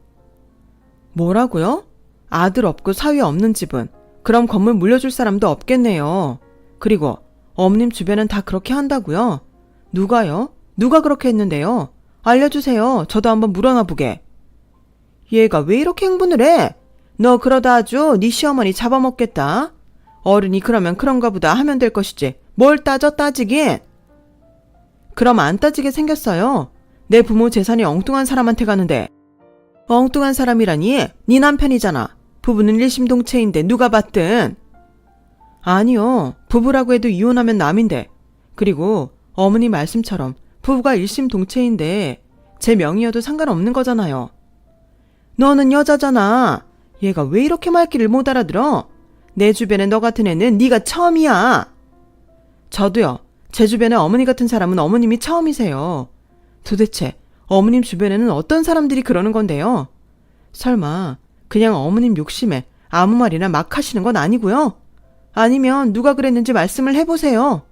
[SPEAKER 1] 뭐라고요? 아들 없고 사위 없는 집은 그럼 건물 물려줄 사람도 없겠네요. 그리고 어머님 주변은 다 그렇게 한다고요? 누가요? 누가 그렇게 했는데요? 알려주세요. 저도 한번 물어나 보게. 얘가 왜 이렇게 흥분을 해? 너 그러다 아주 네 시어머니 잡아먹겠다. 어른이 그러면 그런가 보다 하면 될 것이지 뭘 따지긴. 그럼 안 따지게 생겼어요. 내 부모 재산이 엉뚱한 사람한테 가는데. 엉뚱한 사람이라니 네 남편이잖아. 부부는 일심동체인데 누가 봤든. 아니요. 부부라고 해도 이혼하면 남인데. 그리고 어머니 말씀처럼 부부가 일심동체인데 제 명의여도 상관없는 거잖아요. 너는 여자잖아. 얘가 왜 이렇게 말귀를 못 알아들어? 내 주변에 너 같은 애는 네가 처음이야. 저도요. 제 주변에 어머니 같은 사람은 어머님이 처음이세요. 도대체 어머님 주변에는 어떤 사람들이 그러는 건데요? 설마 그냥 어머님 욕심에 아무 말이나 막 하시는 건 아니고요? 아니면 누가 그랬는지 말씀을 해보세요.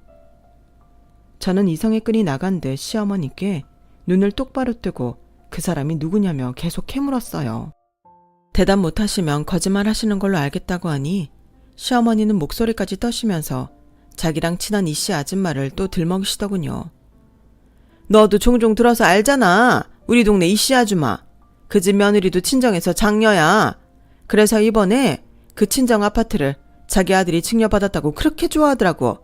[SPEAKER 1] 저는 이성의 끈이 나간 듯 시어머니께 눈을 똑바로 뜨고 그 사람이 누구냐며 계속 캐물었어요. 대답 못하시면 거짓말 하시는 걸로 알겠다고 하니 시어머니는 목소리까지 떠시면서 자기랑 친한 이씨 아줌마를 또 들먹이시더군요. 너도 종종 들어서 알잖아. 우리 동네 이씨 아줌마. 그 집 며느리도 친정에서 장녀야. 그래서 이번에 그 친정 아파트를 자기 아들이 증여받았다고 그렇게 좋아하더라고.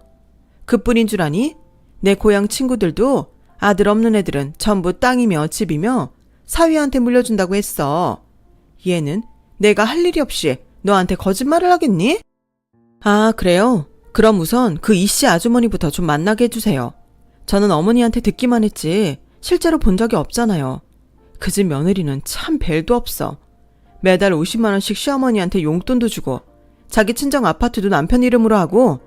[SPEAKER 1] 그뿐인 줄 아니? 내 고향 친구들도 아들 없는 애들은 전부 땅이며 집이며 사위한테 물려준다고 했어. 얘는 내가 할 일이 없이 너한테 거짓말을 하겠니? 아, 그래요? 그럼 우선 그 이씨 아주머니부터 좀 만나게 해주세요. 저는 어머니한테 듣기만 했지 실제로 본 적이 없잖아요. 그 집 며느리는 참 벨도 없어. 매달 50만 원씩 시어머니한테 용돈도 주고 자기 친정 아파트도 남편 이름으로 하고.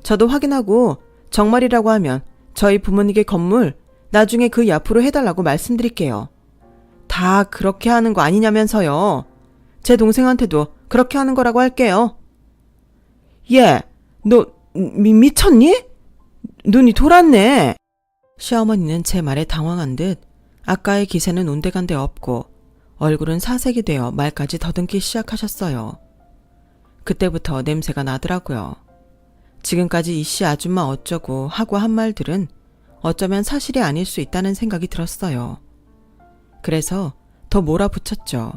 [SPEAKER 1] 저도 확인하고 정말이라고 하면 저희 부모님께 건물 나중에 그 옆으로 해달라고 말씀드릴게요. 다 그렇게 하는 거 아니냐면서요. 제 동생한테도 그렇게 하는 거라고 할게요. 얘, 너 미쳤니? 눈이 돌았네. 시어머니는 제 말에 당황한 듯 아까의 기세는 온데간데 없고 얼굴은 사색이 되어 말까지 더듬기 시작하셨어요. 그때부터 냄새가 나더라고요. 지금까지 이씨 아줌마 어쩌고 하고 한 말들은 어쩌면 사실이 아닐 수 있다는 생각이 들었어요. 그래서 더 몰아붙였죠.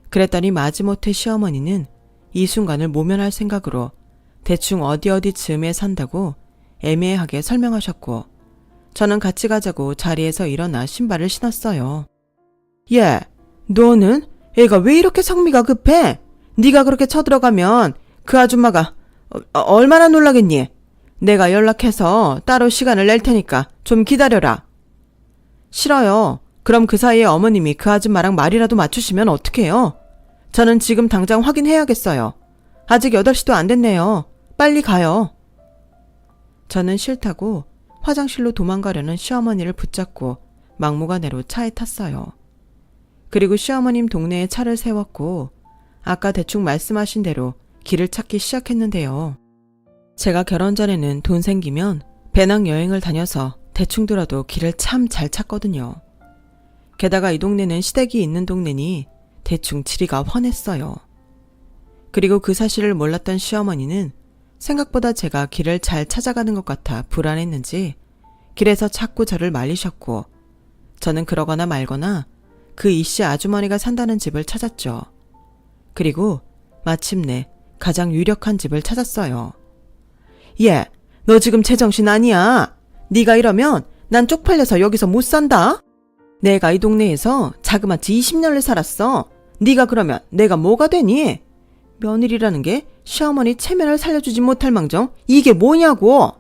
[SPEAKER 1] 그랬더니 마지못해 시어머니는 이 순간을 모면할 생각으로 대충 어디 즈음에 산다고 애매하게 설명하셨고 저는 같이 가자고 자리에서 일어나 신발을 신었어요. 얘, 너는 애가 왜 이렇게 성미가 급해? 네가 그렇게 쳐들어가면 그 아줌마가 얼마나 놀라겠니? 내가 연락해서 따로 시간을 낼 테니까 좀 기다려라. 싫어요. 그럼 그 사이에 어머님이 그 아줌마랑 말이라도 맞추시면 어떡해요? 저는 지금 당장 확인해야겠어요. 아직 8시도 안 됐네요. 빨리 가요. 저는 싫다고 화장실로 도망가려는 시어머니를 붙잡고 막무가내로 차에 탔어요. 그리고 시어머님 동네에 차를 세웠고 아까 대충 말씀하신 대로 길을 찾기 시작했는데요. 제가 결혼 전에는 돈 생기면 배낭 여행을 다녀서 대충 들어도 길을 참 잘 찾거든요. 게다가 이 동네는 시댁이 있는 동네니 대충 지리가 훤했어요. 그리고 그 사실을 몰랐던 시어머니는 생각보다 제가 길을 잘 찾아가는 것 같아 불안했는지 길에서 자꾸 저를 말리셨고, 저는 그러거나 말거나 그 이씨 아주머니가 산다는 집을 찾았죠. 그리고 마침내 가장 유력한 집을 찾았어요. 얘, 너 지금 제정신 아니야. 네가 이러면 난 쪽팔려서 여기서 못 산다. 내가 이 동네에서 자그마치 20년을 살았어. 네가 그러면 내가 뭐가 되니? 며느리라는 게 시어머니 체면을 살려주지 못할 망정 이게 뭐냐고.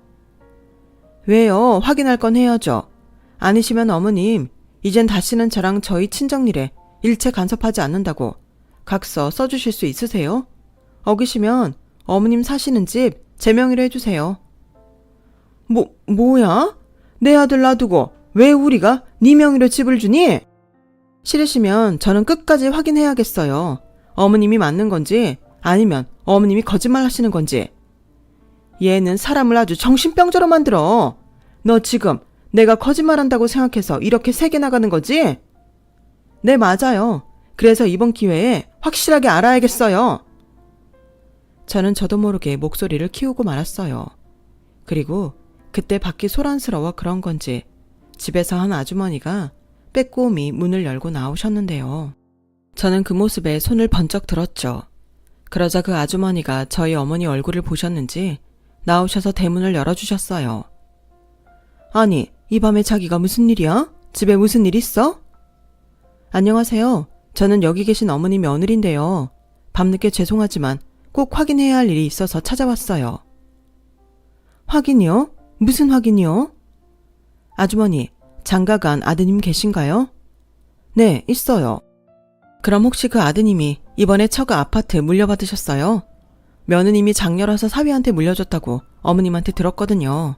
[SPEAKER 1] 왜요? 확인할 건 해야죠. 아니시면 어머님, 이젠 다시는 저랑 저희 친정일에 일체 간섭하지 않는다고 각서 써주실 수 있으세요? 어기시면 어머님 사시는 집 제 명의로 해주세요. 뭐야? 내 아들 놔두고 왜 우리가 네 명의로 집을 주니? 싫으시면 저는 끝까지 확인해야겠어요. 어머님이 맞는 건지 아니면 어머님이 거짓말 하시는 건지. 얘는 사람을 아주 정신병자로 만들어. 너 지금 내가 거짓말한다고 생각해서 이렇게 세게 나가는 거지? 네, 맞아요. 그래서 이번 기회에 확실하게 알아야겠어요. 저는 저도 모르게 목소리를 키우고 말았어요. 그리고 그때 밖이 소란스러워 그런 건지 집에서 한 아주머니가 빼꼼히 문을 열고 나오셨는데요. 저는 그 모습에 손을 번쩍 들었죠. 그러자 그 아주머니가 저희 어머니 얼굴을 보셨는지 나오셔서 대문을 열어주셨어요. 아니, 이 밤에 자기가 무슨 일이야? 집에 무슨 일 있어? 안녕하세요. 저는 여기 계신 어머니 며느리인데요. 밤늦게 죄송하지만 꼭 확인해야 할 일이 있어서 찾아왔어요. 확인이요? 무슨 확인이요? 아주머니, 장가간 아드님 계신가요? 네, 있어요. 그럼 혹시 그 아드님이 이번에 처가 아파트 물려받으셨어요? 며느님이 장녀라서 사위한테 물려줬다고 어머님한테 들었거든요.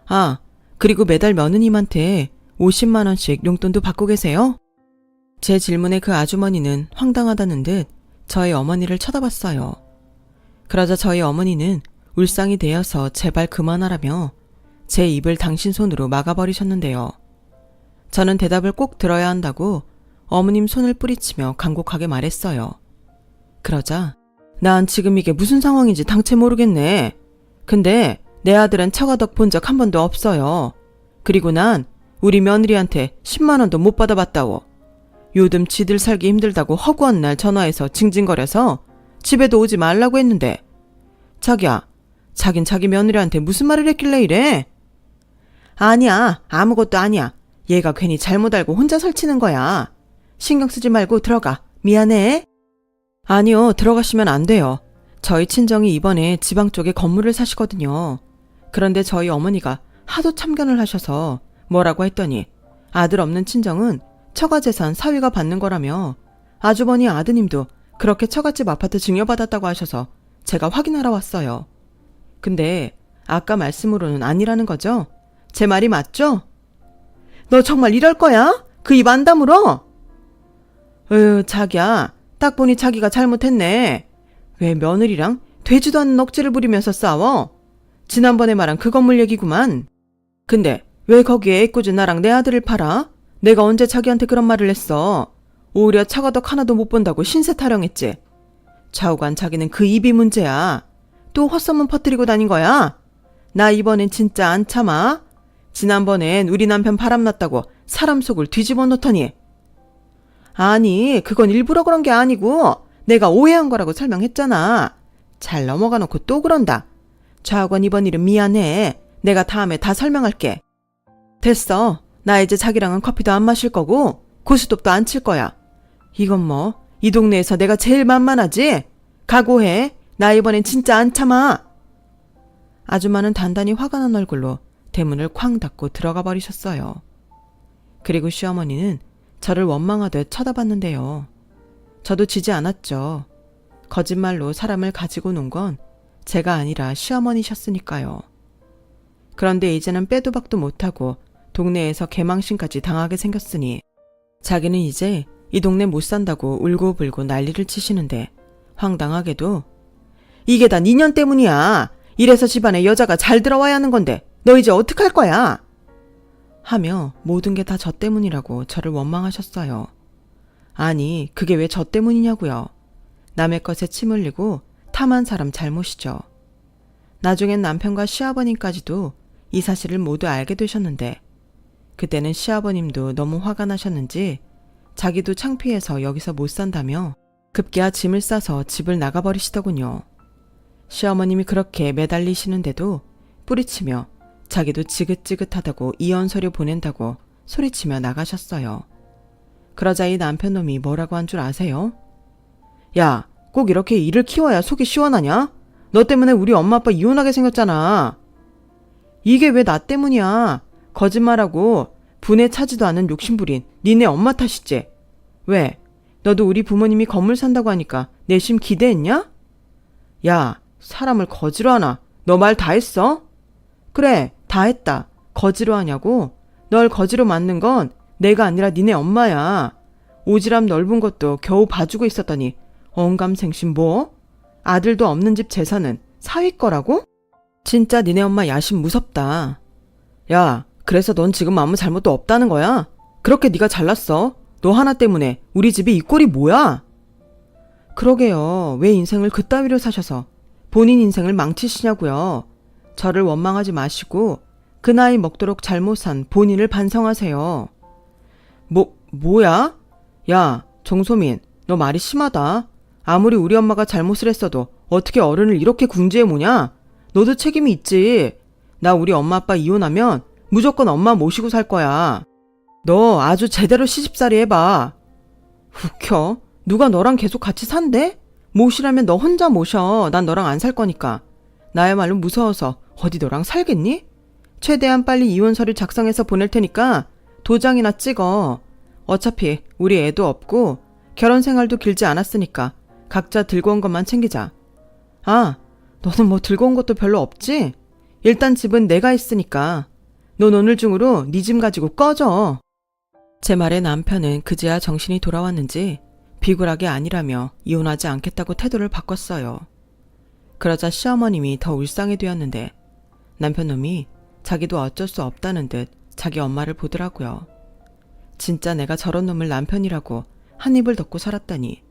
[SPEAKER 1] 아, 그리고 매달 며느님한테 50만 원씩 용돈도 받고 계세요? 제 질문에 그 아주머니는 황당하다는 듯 저희 어머니를 쳐다봤어요. 그러자 저희 어머니는 울상이 되어서 제발 그만하라며 제 입을 당신 손으로 막아버리셨는데요. 저는 대답을 꼭 들어야 한다고 어머님 손을 뿌리치며 간곡하게 말했어요. 그러자 난 지금 이게 무슨 상황인지 당최 모르겠네. 근데 내 아들은 처가덕 본 적 한 번도 없어요. 그리고 난 우리 며느리한테 10만 원도 못 받아봤다고. 요즘 지들 살기 힘들다고 허구한 날 전화해서 징징거려서 집에도 오지 말라고 했는데 자기야, 자긴 자기 며느리한테 무슨 말을 했길래 이래? 아니야, 아무것도 아니야. 얘가 괜히 잘못 알고 혼자 설치는 거야. 신경 쓰지 말고 들어가. 미안해. 아니요, 들어가시면 안 돼요. 저희 친정이 이번에 지방 쪽에 건물을 사시거든요. 그런데 저희 어머니가 하도 참견을 하셔서 뭐라고 했더니 아들 없는 친정은 처가재산 사위가 받는 거라며 아주버니 아드님도 그렇게 처갓집 아파트 증여받았다고 하셔서 제가 확인하러 왔어요. 근데 아까 말씀으로는 아니라는 거죠? 제 말이 맞죠? 너 정말 이럴 거야? 그 입 안 다물어? 자기야, 딱 보니 자기가 잘못했네. 왜 며느리랑 되지도 않는 억지를 부리면서 싸워? 지난번에 말한 그 건물 얘기구만. 근데 왜 거기에 애꿎은 나랑 내 아들을 팔아? 내가 언제 자기한테 그런 말을 했어? 오히려 처가덕 하나도 못 본다고 신세 타령했지. 좌우간 자기는 그 입이 문제야. 또 헛소문 퍼뜨리고 다닌 거야? 나 이번엔 진짜 안 참아. 지난번엔 우리 남편 바람났다고 사람 속을 뒤집어 놓더니. 아니, 그건 일부러 그런 게 아니고 내가 오해한 거라고 설명했잖아. 잘 넘어가 놓고 또 그런다. 좌우간 이번 일은 미안해. 내가 다음에 다 설명할게. 됐어. 나 이제 자기랑은 커피도 안 마실 거고 고스톱도 안 칠 거야. 이건 뭐 이 동네에서 내가 제일 만만하지? 각오해. 나 이번엔 진짜 안 참아. 아줌마는 단단히 화가 난 얼굴로 대문을 쾅 닫고 들어가 버리셨어요. 그리고 시어머니는 저를 원망하듯 쳐다봤는데요. 저도 지지 않았죠. 거짓말로 사람을 가지고 논 건 제가 아니라 시어머니셨으니까요. 그런데 이제는 빼도 박도 못하고 동네에서 개망신까지 당하게 생겼으니 자기는 이제 이 동네 못 산다고 울고불고 난리를 치시는데 황당하게도 이게 다 니년 때문이야. 이래서 집안에 여자가 잘 들어와야 하는 건데 너 이제 어떡할 거야? 하며 모든 게 다 저 때문이라고 저를 원망하셨어요. 아니, 그게 왜 저 때문이냐고요. 남의 것에 침 흘리고 탐한 사람 잘못이죠. 나중엔 남편과 시아버님까지도 이 사실을 모두 알게 되셨는데 그때는 시아버님도 너무 화가 나셨는지 자기도 창피해서 여기서 못 산다며 급기야 짐을 싸서 집을 나가버리시더군요. 시어머님이 그렇게 매달리시는데도 뿌리치며 자기도 지긋지긋하다고 이혼 서류 보낸다고 소리치며 나가셨어요. 그러자 이 남편놈이 뭐라고 한 줄 아세요? 야, 꼭 이렇게 일을 키워야 속이 시원하냐? 너 때문에 우리 엄마 아빠 이혼하게 생겼잖아. 이게 왜 나 때문이야? 거짓말하고 분에 차지도 않은 욕심부린 니네 엄마 탓이지. 왜? 너도 우리 부모님이 건물 산다고 하니까 내심 기대했냐? 야, 사람을 거지로 하나? 너 말 다 했어? 그래, 다 했다. 거지로 하냐고? 널 거지로 만든 건 내가 아니라 니네 엄마야. 오지랖 넓은 것도 겨우 봐주고 있었더니 언감생심 뭐? 아들도 없는 집 재산은 사위 거라고? 진짜 니네 엄마 야심 무섭다. 야, 그래서 넌 지금 아무 잘못도 없다는 거야? 그렇게 네가 잘났어? 너 하나 때문에 우리 집이 이 꼴이 뭐야? 그러게요. 왜 인생을 그따위로 사셔서 본인 인생을 망치시냐고요. 저를 원망하지 마시고 그 나이 먹도록 잘못 산 본인을 반성하세요. 뭐야? 야, 정소민, 너 말이 심하다. 아무리 우리 엄마가 잘못을 했어도 어떻게 어른을 이렇게 궁지에 모냐? 너도 책임이 있지. 나 우리 엄마 아빠 이혼하면 무조건 엄마 모시고 살 거야. 너 아주 제대로 시집살이 해봐. 웃겨. 누가 너랑 계속 같이 산대? 모시라면 너 혼자 모셔. 난 너랑 안 살 거니까. 나야말로 무서워서 어디 너랑 살겠니? 최대한 빨리 이혼 서류 작성해서 보낼 테니까 도장이나 찍어. 어차피 우리 애도 없고 결혼 생활도 길지 않았으니까 각자 들고 온 것만 챙기자. 아, 너는 뭐 들고 온 것도 별로 없지? 일단 집은 내가 있으니까. 넌 오늘 중으로 네 짐 가지고 꺼져. 제 말에 남편은 그제야 정신이 돌아왔는지 비굴하게 아니라며 이혼하지 않겠다고 태도를 바꿨어요. 그러자 시어머님이 더 울상이 되었는데 남편놈이 자기도 어쩔 수 없다는 듯 자기 엄마를 보더라고요. 진짜 내가 저런 놈을 남편이라고 한 입을 덮고 살았다니.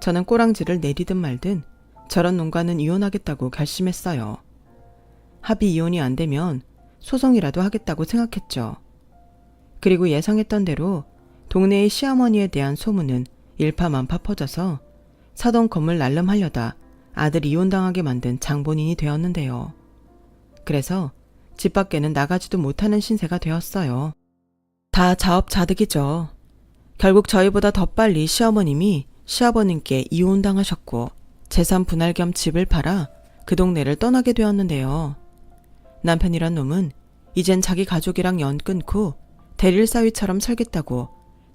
[SPEAKER 1] 저는 꼬랑지를 내리든 말든 저런 놈과는 이혼하겠다고 결심했어요. 합의 이혼이 안 되면 소송이라도 하겠다고 생각했죠. 그리고 예상했던 대로 동네의 시어머니에 대한 소문은 일파만파 퍼져서 사돈 건물 날름하려다 아들 이혼당하게 만든 장본인이 되었는데요. 그래서 집 밖에는 나가지도 못하는 신세가 되었어요. 다 자업자득이죠. 결국 저희보다 더 빨리 시어머님이 시아버님께 이혼당하셨고 재산 분할 겸 집을 팔아 그 동네를 떠나게 되었는데요. 남편이란 놈은 이젠 자기 가족이랑 연 끊고 대릴사위처럼 살겠다고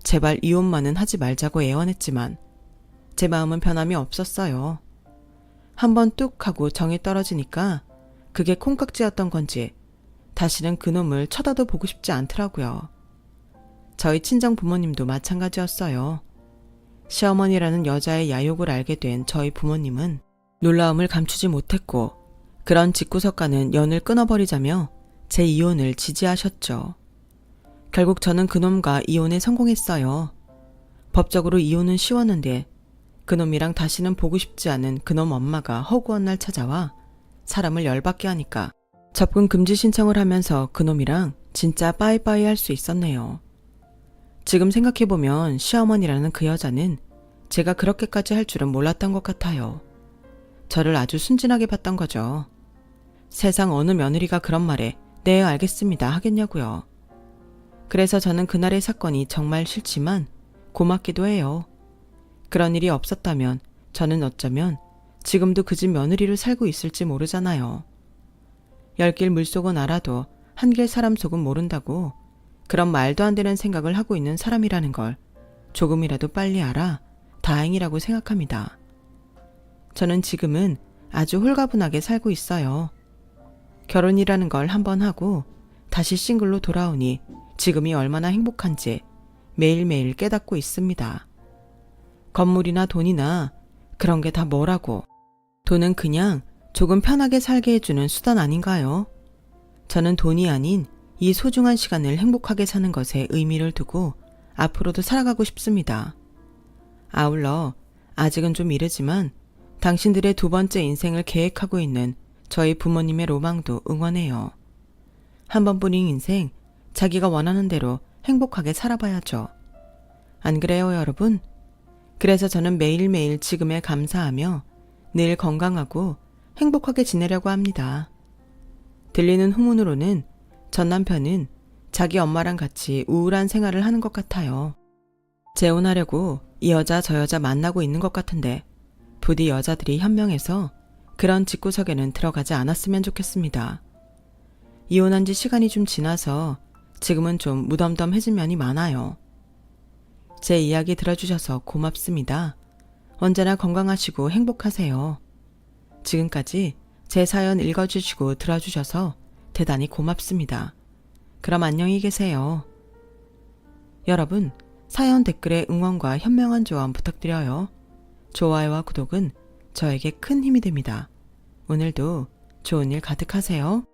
[SPEAKER 1] 제발 이혼만은 하지 말자고 애원했지만 제 마음은 변함이 없었어요. 한번 뚝 하고 정이 떨어지니까 그게 콩깍지였던 건지 다시는 그놈을 쳐다도 보고 싶지 않더라고요. 저희 친정 부모님도 마찬가지였어요. 시어머니라는 여자의 야욕을 알게 된 저희 부모님은 놀라움을 감추지 못했고 그런 집구석과는 연을 끊어버리자며 제 이혼을 지지하셨죠. 결국 저는 그놈과 이혼에 성공했어요. 법적으로 이혼은 쉬웠는데 그놈이랑 다시는 보고 싶지 않은 그놈 엄마가 허구한 날 찾아와 사람을 열받게 하니까 접근 금지 신청을 하면서 그놈이랑 진짜 빠이빠이 할 수 있었네요. 지금 생각해보면 시어머니라는 그 여자는 제가 그렇게까지 할 줄은 몰랐던 것 같아요. 저를 아주 순진하게 봤던 거죠. 세상 어느 며느리가 그런 말에 네 알겠습니다 하겠냐고요. 그래서 저는 그날의 사건이 정말 싫지만 고맙기도 해요. 그런 일이 없었다면 저는 어쩌면 지금도 그 집 며느리로 살고 있을지 모르잖아요. 열길 물속은 알아도 한길 사람 속은 모른다고 그런 말도 안 되는 생각을 하고 있는 사람이라는 걸 조금이라도 빨리 알아 다행이라고 생각합니다. 저는 지금은 아주 홀가분하게 살고 있어요. 결혼이라는 걸 한번 하고 다시 싱글로 돌아오니 지금이 얼마나 행복한지 매일매일 깨닫고 있습니다. 건물이나 돈이나 그런 게 다 뭐라고. 돈은 그냥 조금 편하게 살게 해주는 수단 아닌가요? 저는 돈이 아닌 이 소중한 시간을 행복하게 사는 것에 의미를 두고 앞으로도 살아가고 싶습니다. 아울러 아직은 좀 이르지만 당신들의 두 번째 인생을 계획하고 있는 저희 부모님의 로망도 응원해요. 한 번뿐인 인생, 자기가 원하는 대로 행복하게 살아봐야죠. 안 그래요, 여러분? 그래서 저는 매일매일 지금에 감사하며 늘 건강하고 행복하게 지내려고 합니다. 들리는 후문으로는 전 남편은 자기 엄마랑 같이 우울한 생활을 하는 것 같아요. 재혼하려고 이 여자 저 여자 만나고 있는 것 같은데 부디 여자들이 현명해서 그런 집구석에는 들어가지 않았으면 좋겠습니다. 이혼한 지 시간이 좀 지나서 지금은 좀 무덤덤해진 면이 많아요. 제 이야기 들어주셔서 고맙습니다. 언제나 건강하시고 행복하세요. 지금까지 제 사연 읽어주시고 들어주셔서 대단히 고맙습니다. 그럼 안녕히 계세요. 여러분, 사연 댓글에 응원과 현명한 조언 부탁드려요. 좋아요와 구독은 저에게 큰 힘이 됩니다. 오늘도 좋은 일 가득하세요.